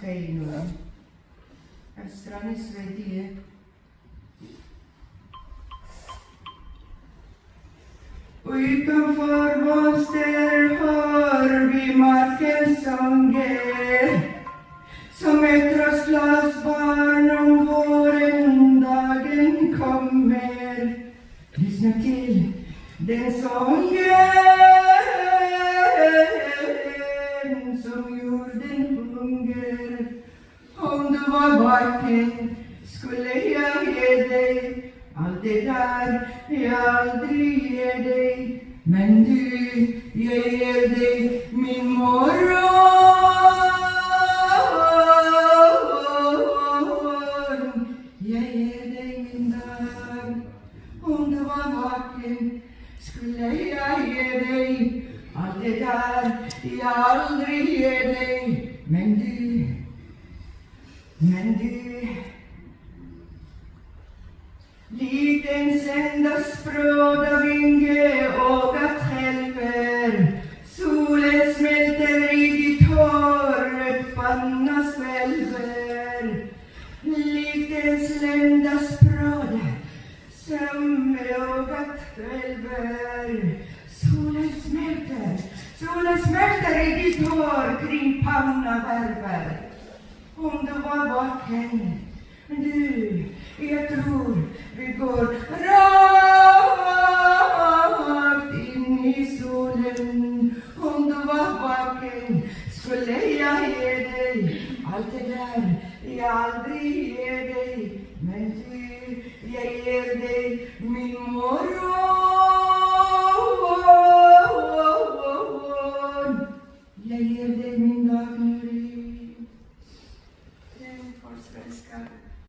kapteinen. Av strandets vedie. Och utanför fönster hör vi markens sånger som ett röstlöst barn om våren dagen kommer. Lyssna till den sången som jorden hunger. Om du var vaken skulle jag ge dig allt det där jag aldrig ger dig. Men du, jag ger dig min morgon. Jag ger dig min dag. Om du var vaken skulle jag ge dig allt det där jag aldrig ger dig. Men du, likt en söndagsbråda vingeögat skälver. Solen smälter i ditt hår, röd panna svälver. Likt en söndagsbråda som ögat skälver. Solen smälter i ditt hår, kring panna värver. Om du var vaken, du, jag tror vi går rakt in i solen. Om du var vaken skulle jag ge dig allt det där jag aldrig ger dig. Men du, jag ger dig min morgon. Jag ger dig min dag nu. Den får svenskar.